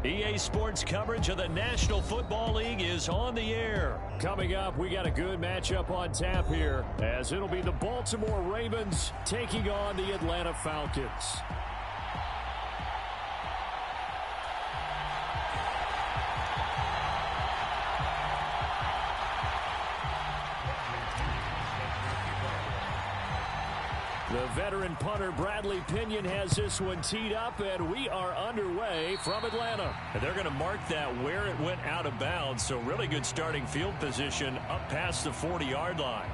EA Sports coverage of the National Football League is on the air. Coming up, we got a good matchup on tap here, as it'll be the Baltimore Ravens taking on the Atlanta Falcons. The veteran punter Bradley Pinion has this one teed up, and we are underway from Atlanta. And they're going to mark that where it went out of bounds, so really good starting field position up past the 40-yard line.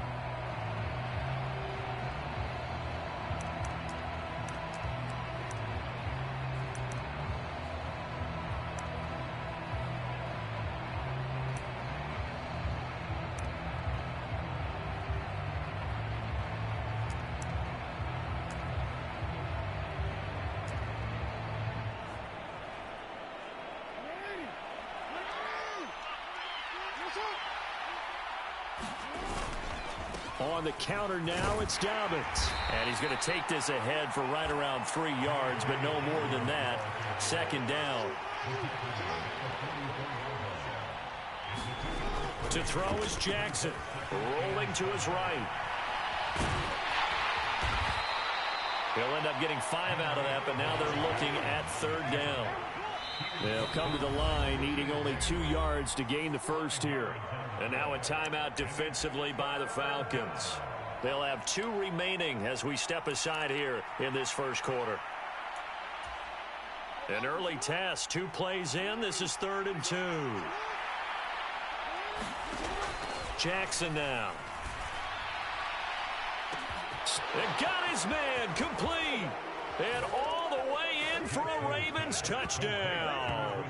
On the counter now, it's Dobbins. And he's going to take this ahead for right around 3 yards, but no more than that. Second down. To throw is Jackson. Rolling to his right. He'll end up getting 5 out of that, but now they're looking at third down. They'll come to the line, needing only 2 yards to gain the first here. And now a timeout defensively by the Falcons. They'll have 2 remaining as we step aside here in this first quarter. An early test, 2 plays in. This is 3rd and 2. Jackson now. And got his man complete. And all the way in for a Ravens touchdown.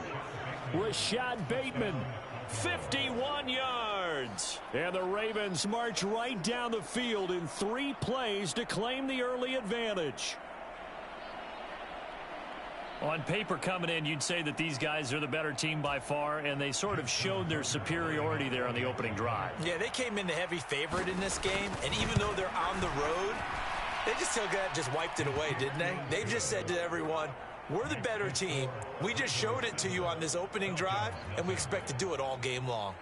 Rashad Bateman, 51 yards. And the Ravens march right down the field in 3 plays to claim the early advantage. On paper coming in, you'd say that these guys are the better team by far, and they sort of showed their superiority there on the opening drive. Yeah, they came in the heavy favorite in this game, and even though they're on the road, they just wiped it away, didn't they? They just said to everyone, we're the better team. We just showed it to you on this opening drive, and we expect to do it all game long.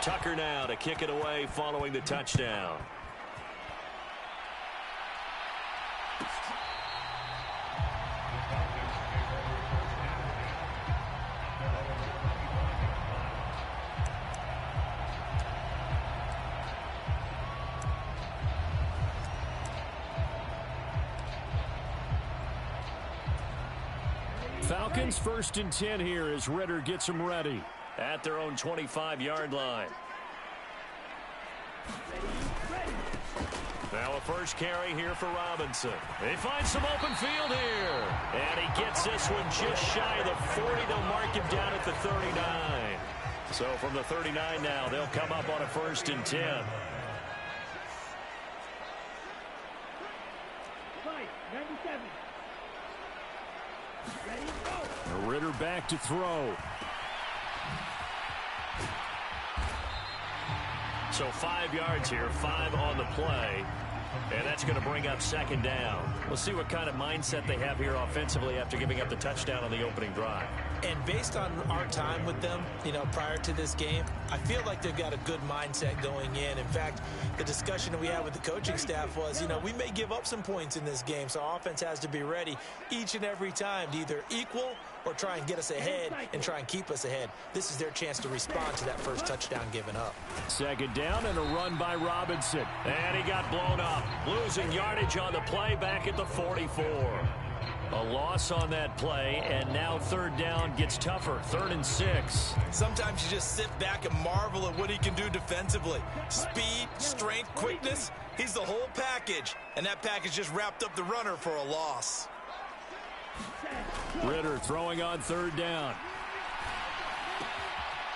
Tucker now to kick it away following the touchdown. Falcons 1st and 10 here as Ritter gets them ready at their own 25-yard line. Now a first carry here for Robinson. They find some open field here. And he gets this one just shy of the 40. They'll mark him down at the 39. So from the 39 now, they'll come up on a 1st and 10. Ritter back to throw. So 5 yards here, 5 on the play. And that's going to bring up 2nd down. We'll see what kind of mindset they have here offensively after giving up the touchdown on the opening drive. And based on our time with them, prior to this game, I feel like they've got a good mindset going in. In fact, the discussion that we had with the coaching staff was, we may give up some points in this game, so our offense has to be ready each and every time to either equal or try and get us ahead and try and keep us ahead. This is their chance to respond to that first touchdown given up. 2nd down and a run by Robinson. And he got blown up. Losing yardage on the play back at the 44. A loss on that play, and now 3rd down gets tougher. 3rd and 6. Sometimes you just sit back and marvel at what he can do defensively. Speed, strength, quickness. He's the whole package, and that package just wrapped up the runner for a loss. Ritter throwing on 3rd down.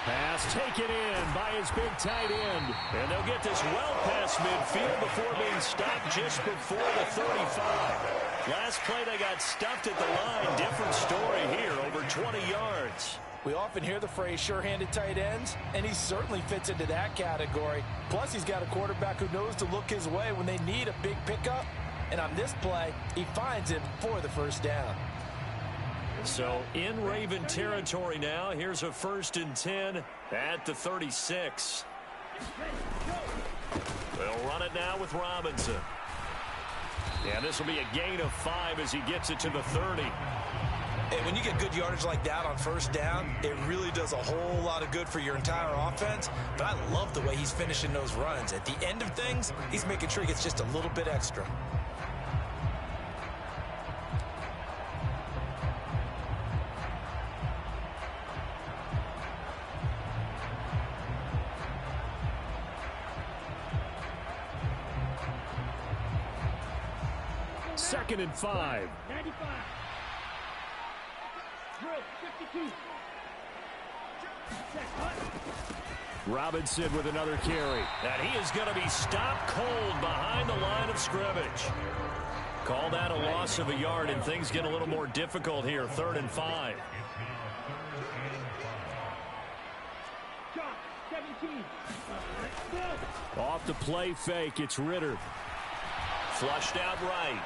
Pass taken in by his big tight end. And they'll get this well past midfield before being stopped just before the 35. Last play they got stuffed at the line. Different story here, over 20 yards. We often hear the phrase sure-handed tight ends, and he certainly fits into that category. Plus, he's got a quarterback who knows to look his way when they need a big pickup. And on this play, he finds him for the first down. So in Raven territory now. Here's a 1st and 10 at the 36. They'll run it now with Robinson. Yeah, this will be a gain of 5 as he gets it to the 30. And when you get good yardage like that on first down, it really does a whole lot of good for your entire offense. But I love the way he's finishing those runs. At the end of things, he's making sure he gets just a little bit extra. Second and 5. 95. Drill, 52. Robinson with another carry. And he is going to be stopped cold behind the line of scrimmage. Call that a loss of a yard, and things get a little more difficult here. 3rd and 5. Choc1416's. Off the play fake, it's Ritter. Flushed out right.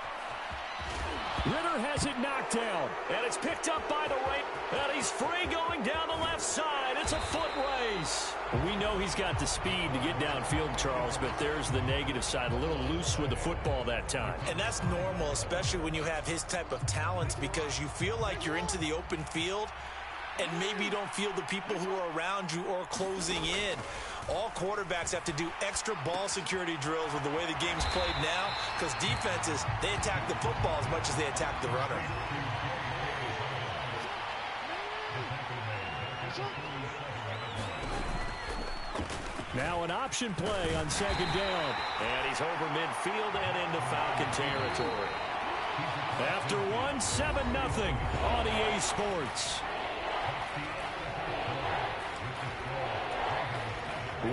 Ritter has it knocked down, and it's picked up by the right, and he's free going down the left side. It's a foot race. We know he's got the speed to get downfield, Charles, but there's the negative side, a little loose with the football that time. And that's normal, especially when you have his type of talents, because you feel like you're into the open field, and maybe you don't feel the people who are around you or closing in. All quarterbacks have to do extra ball security drills with the way the game's played now, because defenses, they attack the football as much as they attack the runner. Now an option play on 2nd down. And he's over midfield and into Falcon territory. After 1, 7-0 on EA Sports.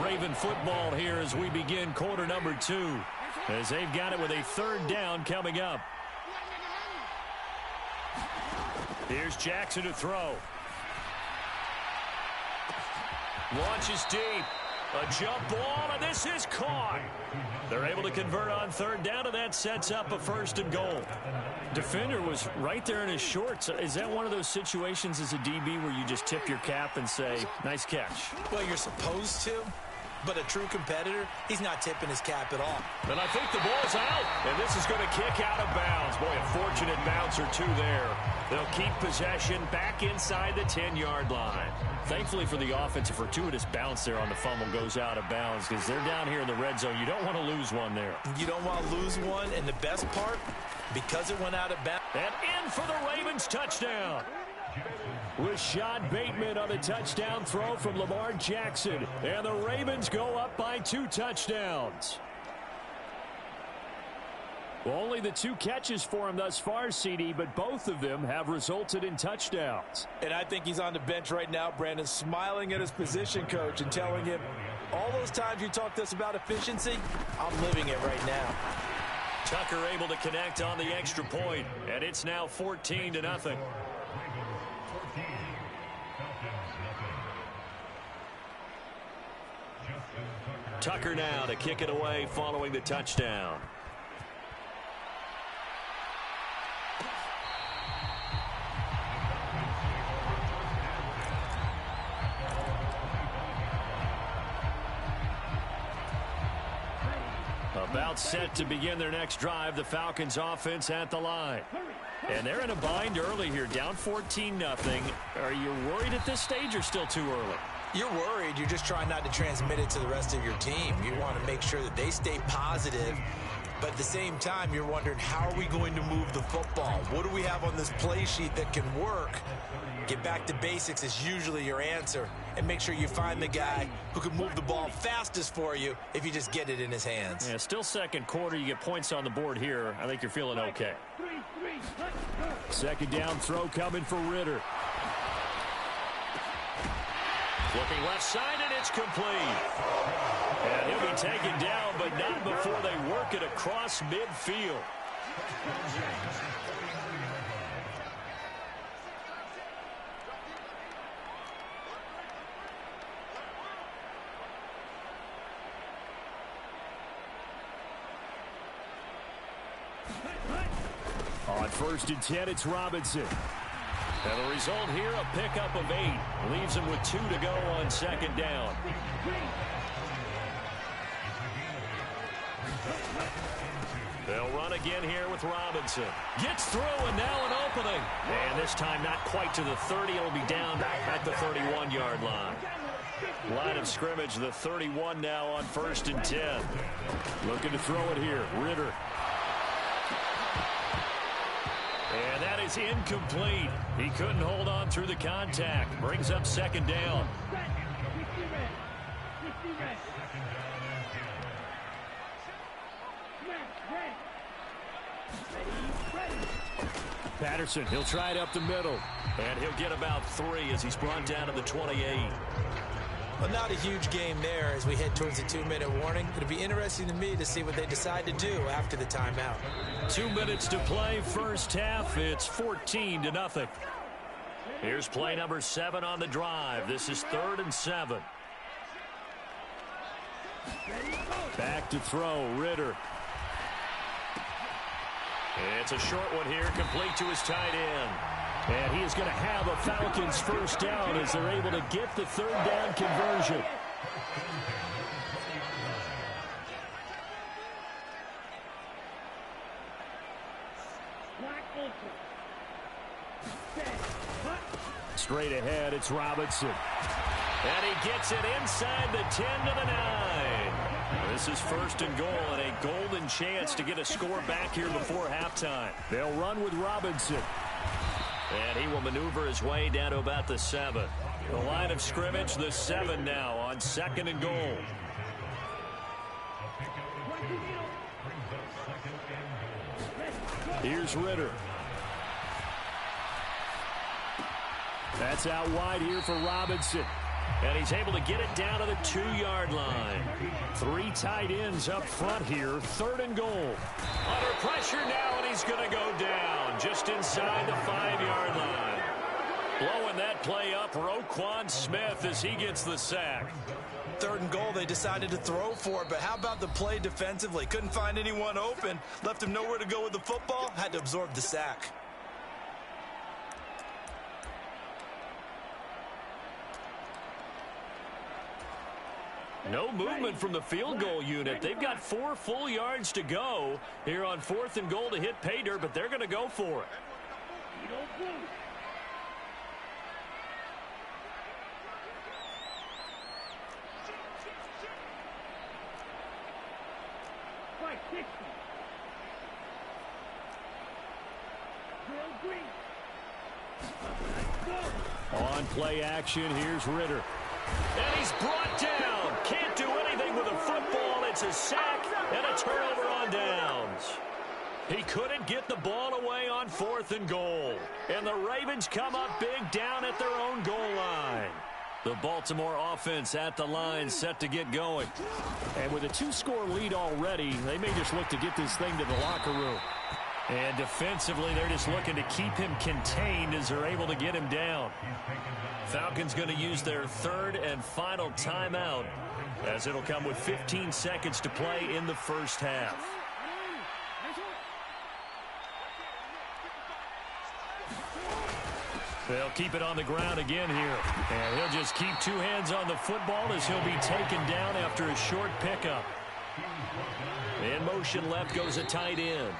Raven football here as we begin quarter number 2, as they've got it with a 3rd down coming up. Here's Jackson to throw. Launches deep. A jump ball, and this is caught. They're able to convert on 3rd down, and that sets up a 1st and goal. Defender was right there in his shorts. Is that one of those situations as a DB where you just tip your cap and say, nice catch? Well, you're supposed to, but a true competitor, he's not tipping his cap at all. And I think the ball's out, and this is going to kick out of bounds. Boy, a fortunate bounce or two there. They'll keep possession back inside the 10-yard line. Thankfully for the offense, a fortuitous bounce there on the fumble goes out of bounds because they're down here in the red zone. You don't want to lose one there. You don't want to lose one, and the best part, because it went out of bounds. And in for the Ravens touchdown. Rashad Bateman on the touchdown throw from Lamar Jackson. And the Ravens go up by 2 touchdowns. Only the 2 catches for him thus far, CD, but both of them have resulted in touchdowns. And I think he's on the bench right now, Brandon, smiling at his position coach and telling him, all those times you talked to us about efficiency, I'm living it right now. Tucker able to connect on the extra point, and it's now 14-0. Tucker now to kick it away following the touchdown. About set to begin their next drive, the Falcons offense at the line. And they're in a bind early here, down 14-0. Are you worried at this stage or still too early? You're worried. You're just trying not to transmit it to the rest of your team. You want to make sure that they stay positive. But at the same time, you're wondering, how are we going to move the football? What do we have on this play sheet that can work? Get back to basics is usually your answer. And make sure you find the guy who can move the ball fastest for you if you just get it in his hands. Yeah, still second quarter. You get points on the board here. I think you're feeling okay. 2nd down throw coming for Ritter. Looking left side, and it's complete. And he'll be taken down, but not before they work it across midfield. On 1st and 10, it's Robinson. And the result here, a pickup of 8. Leaves him with 2 to go on 2nd down. They'll run again here with Robinson. Gets through, and now an opening. And this time not quite to the 30. It'll be down at the 31-yard line. Line of scrimmage, the 31 now on 1st and 10. Looking to throw it here. Ritter. And that is incomplete. He couldn't hold on through the contact. Brings up 2nd down. Patterson, he'll try it up the middle. And he'll get about 3 as he's brought down to the 28. Well, not a huge game there as we head towards the 2-minute warning. It'll be interesting to me to see what they decide to do after the timeout. 2 minutes to play, first half. It's 14-0. Here's play number 7 on the drive. This is 3rd and 7. Back to throw, Ritter. It's a short one here, complete to his tight end. And he is going to have a Falcons first down as they're able to get the 3rd down conversion. Straight ahead, it's Robinson. And he gets it inside the 10 to the 9. This is 1st and goal and a golden chance to get a score back here before halftime. They'll run with Robinson. And he will maneuver his way down to about the 7. The line of scrimmage, the 7 now on 2nd and goal. Here's Ritter. That's out wide here for Robinson. And he's able to get it down to the 2-yard line. 3 tight ends up front here. 3rd and goal. Under pressure now, and he's going to go down just inside the 5-yard line. Blowing that play up, Roquan Smith as he gets the sack. 3rd and goal, they decided to throw for it, but how about the play defensively? Couldn't find anyone open. Left him nowhere to go with the football. Had to absorb the sack. No movement from the field goal unit. They've got 4 full yards to go here on 4th and goal to hit pay dirt, but they're going to go for it. On play action, here's Ritter. And he's brought down. Can't do anything with a football. It's a sack and a turnover on downs. He couldn't get the ball away on 4th and goal. And the Ravens come up big down at their own goal line. The Baltimore offense at the line set to get going. And with a 2-score lead already, they may just look to get this thing to the locker room. And defensively, they're just looking to keep him contained as they're able to get him down. Falcons going to use their 3rd and final timeout as it'll come with 15 seconds to play in the first half. They'll keep it on the ground again here. And he'll just keep 2 hands on the football as he'll be taken down after a short pickup. In motion left goes a tight end.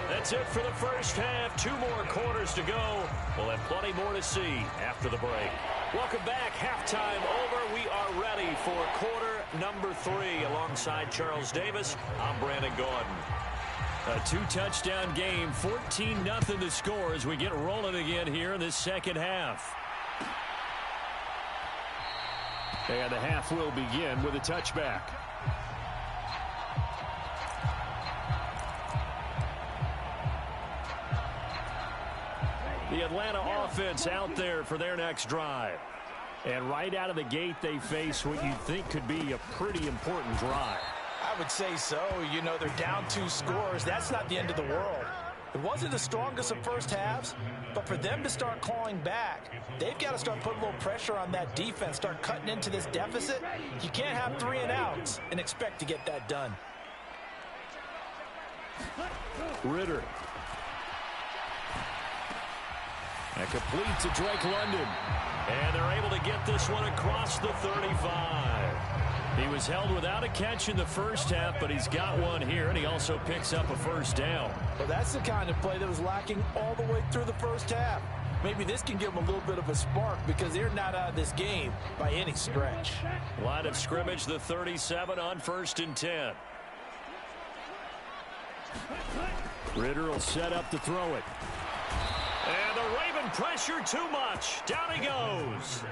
That's it for the first half. 2 more quarters to go. We'll have plenty more to see after the break. Welcome back. Halftime over. We are ready for quarter number 3. Alongside Charles Davis, I'm Brandon Gordon. A 2-touchdown game. 14-0 to score as we get rolling again here in this second half. And the half will begin with a touchback. The Atlanta offense out there for their next drive. And right out of the gate, they face what you think could be a pretty important drive. I would say so. You know, they're down 2 scores. That's not the end of the world. It wasn't the strongest of first halves, but for them to start clawing back, they've got to start putting a little pressure on that defense, start cutting into this deficit. You can't have 3 and outs and expect to get that done. Ritter. And complete to Drake London. And they're able to get this one across the 35. He was held without a catch in the first half, but he's got one here, and he also picks up a first down. Well, that's the kind of play that was lacking all the way through the first half. Maybe this can give them a little bit of a spark because they're not out of this game by any stretch. Line of scrimmage, the 37 on 1st and 10. Ritter will set up to throw it. And the Raven pressure too much. Down he goes.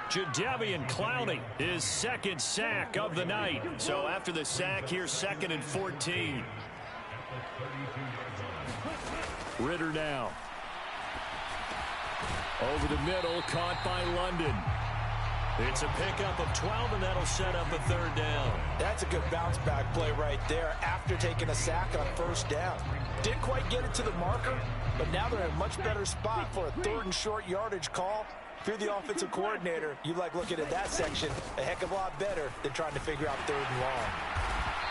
Jadeveon Clowney, his 2nd sack of the night. So after the sack, here's 2nd and 14. Ritter now. Over the middle, caught by London. It's a pickup of 12, and that'll set up a 3rd down. That's a good bounce-back play right there after taking a sack on 1st down. Didn't quite get it to the marker, but now they're in a much better spot for a 3rd and short yardage call. If you're the offensive coordinator, you like looking at that section a heck of a lot better than trying to figure out 3rd and long.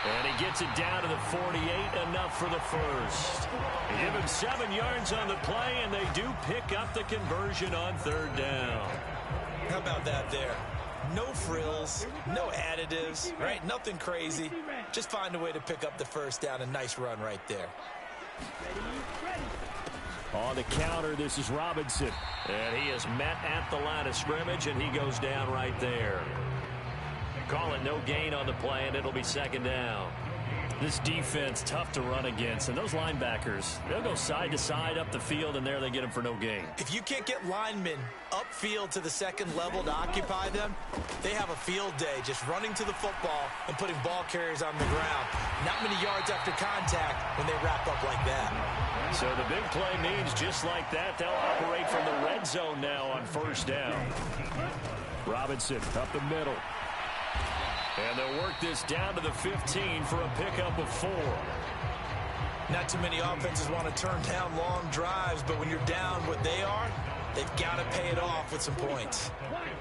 And he gets it down to the 48, enough for the first. They give him 7 yards on the play, and they do pick up the conversion on 3rd down. How about that there? No frills, no additives, right? Nothing crazy. Just find a way to pick up the first down. A nice run right there. On the counter, this is Robinson. And he is met at the line of scrimmage, and he goes down right there. Call it no gain on the play, and it'll be 2nd down. This defense, tough to run against. And those linebackers, they'll go side to side up the field, and there they get them for no gain. If you can't get linemen upfield to the 2nd level to occupy them, they have a field day just running to the football and putting ball carriers on the ground. Not many yards after contact when they wrap up like that. So the big play means just like that, they'll operate from the red zone now on 1st down. Robinson up the middle. And they'll work this down to the 15 for a pickup of 4. Not too many offenses want to turn down long drives, but when you're down what they are, they've got to pay it off with some points.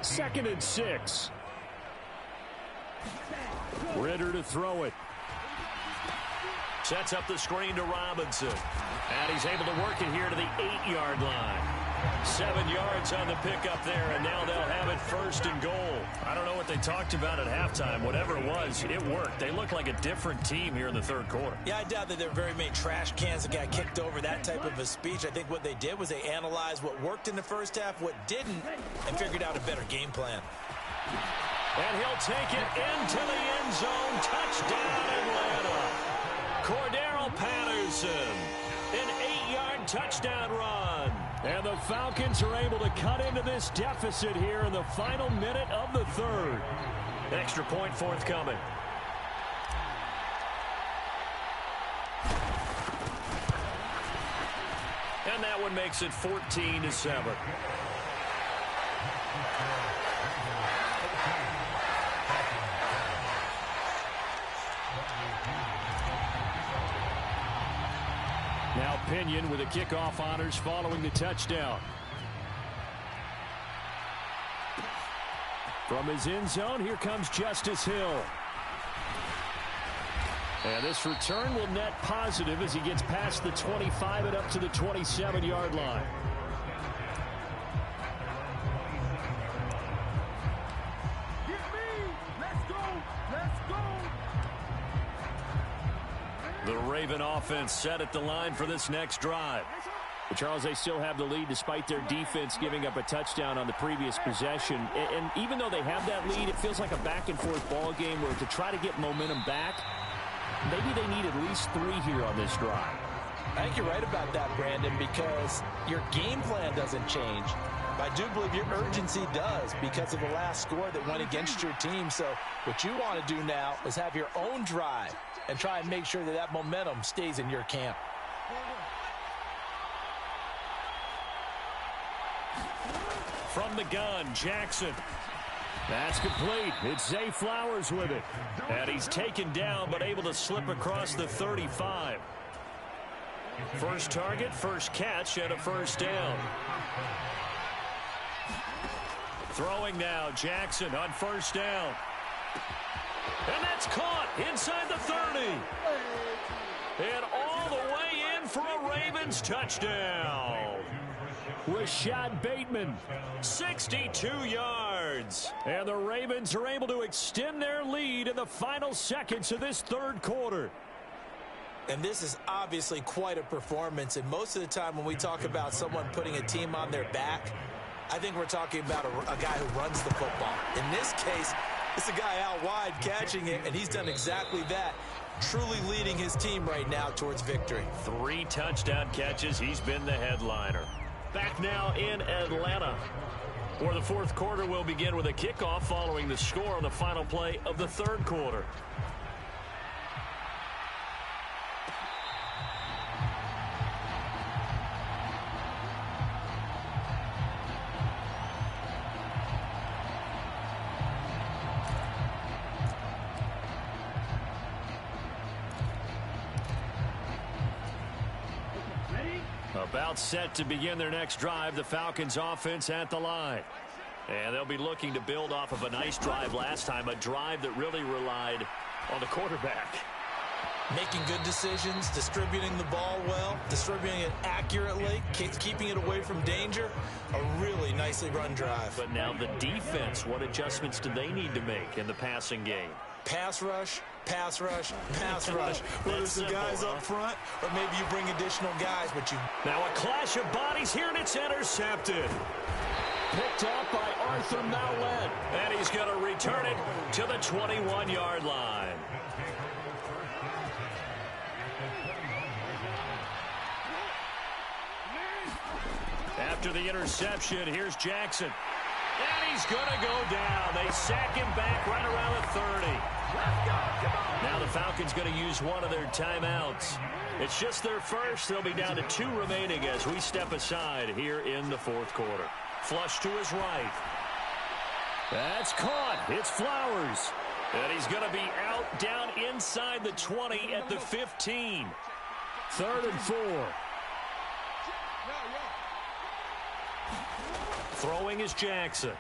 2nd and 6. Ritter to throw it. Sets up the screen to Robinson. And he's able to work it here to the 8-yard line. 7 yards on the pickup there, and now they'll have it 1st and goal. I don't know what they talked about at halftime. Whatever it was, it worked. They look like a different team here in the 3rd quarter. Yeah, I doubt that there are very many trash cans that got kicked over, that type of a speech. I think what they did was they analyzed what worked in the first half, what didn't, and figured out a better game plan. And he'll take it into the end zone. Touchdown, Atlanta. Cordero Patterson, an 8-yard touchdown run. And the Falcons are able to cut into this deficit here in the final minute of the 3rd. Extra point forthcoming. And that one makes it 14-7. Now Pinion with the kickoff honors following the touchdown. From his end zone, here comes Justice Hill. And this return will net positive as he gets past the 25 and up to the 27-yard line. The Raven offense set at the line for this next drive. But Charles, they still have the lead despite their defense giving up a touchdown on the previous possession. And even though they have that lead, it feels like a back-and-forth ball game where to try to get momentum back, maybe they need at least 3 here on this drive. I think you're right about that, Brandon, because your game plan doesn't change. But I do believe your urgency does because of the last score that went against your team. So what you want to do now is have your own drive and try and make sure that that momentum stays in your camp. From the gun, Jackson. That's complete. It's Zay Flowers with it. And he's taken down, but able to slip across the 35. First target, first catch, and a first down. Throwing now, Jackson on first down. And that's caught inside the 30. And all the way in for a Ravens touchdown. Rashad Bateman, 62 yards. And the Ravens are able to extend their lead in the final seconds of this third quarter. And this is obviously quite a performance. And most of the time when we talk about someone putting a team on their back, I think we're talking about a guy who runs the football. In this case, it's a guy out wide catching it, and he's done exactly that, truly leading his team right now towards victory. 3 touchdown catches. He's been the headliner. Back now in Atlanta, where the fourth quarter will begin with a kickoff following the score on the final play of the third quarter. About set to begin their next drive, the Falcons offense at the line. And they'll be looking to build off of a nice drive last time, a drive that really relied on the quarterback. Making good decisions, distributing the ball well, distributing it accurately, keeping it away from danger. A really nicely run drive. But now the defense, what adjustments do they need to make in the passing game? Pass rush, pass rush, pass rush. Whether it's the guys up front or maybe you bring additional guys, but you... Now a clash of bodies here, and it's intercepted. Picked up by Arthur Maulet. And he's going to return it to the 21-yard line. After the interception, here's Jackson. And he's going to go down. They sack him back right around the 30. Now the Falcons going to use one of their timeouts. It's just their first. They'll be down to 2 remaining as we step aside here in the fourth quarter. Flush to his right. That's caught. It's Flowers. And he's going to be out down inside the 20 at the 15. 3rd and 4. Throwing is Jackson.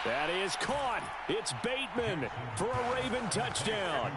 That is caught. It's Bateman for a Raven touchdown.